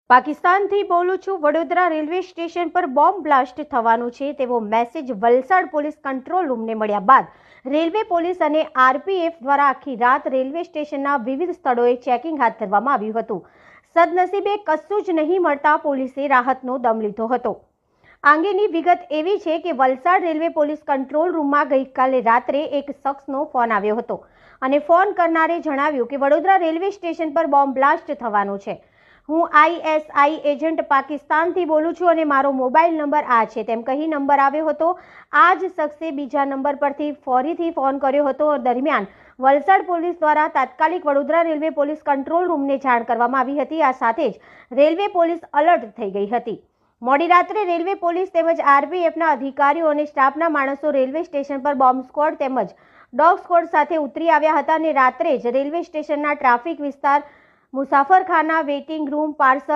પાકિસ્તાનથી બોલું છું। Vadodara railway station પર બોમ્બ બ્લાસ્ટ થવાનું છે તેવો મેસેજ વલસાડ પોલીસ કંટ્રોલ રૂમને મળ્યા બાદ રેલવે પોલીસ અને આરપીએફ દ્વારા આખી રાત રેલવે સ્ટેશનના વિવિધ સ્થળોએ ચેકિંગ હાથ ધરવામાં આવ્યું હતું। સદનસીબે કશું જ નહીં મળતા પોલીસે રાહતનો દમ લીધો હતો। આ અંગેની વિગત એવી છે કે વલસાડ રેલવે પોલીસ કંટ્રોલ રૂમમાં ગઈકાલે રાત્રે એક શખ્સનો ફોન આવ્યો હતો અને ફોન કરનારે જણાવ્યું કે વડોદરા રેલવે સ્ટેશન પર બોમ્બ બ્લાસ્ટ થવાનો છે। હું આઈએસઆઈ એજન્ટ પાકિસ્તાનથી બોલું છું અને મારો મોબાઈલ નંબર આ છે તેમ કહી નંબર આવ્યો હતો। આ જ શખ્સે બીજા નંબર પરથી ફરીથી ફોન કર્યો હતો। દરમિયાન વલસાડ પોલીસ દ્વારા તાત્કાલિક વડોદરા રેલવે પોલીસ કંટ્રોલ રૂમને જાણ કરવામાં આવી હતી। આ સાથે જ રેલવે પોલીસ એલર્ટ થઈ ગઈ હતી। મોડી રાત્રે રેલવે પોલીસ તેમજ આરપીએફના અધિકારીઓ અને સ્ટાફના માણસો રેલવે સ્ટેશન પર બોમ્બ સ્ક્વોડ તેમજ ડોગ સ્ક્વોડ સાથે ઉતરી આવ્યા હતા અને રાત્રે જ રેલવે સ્ટેશનના ટ્રાફિક વિસ્તાર, મુસાફરખાના, વેઇટિંગ રૂમ, પાર્સલ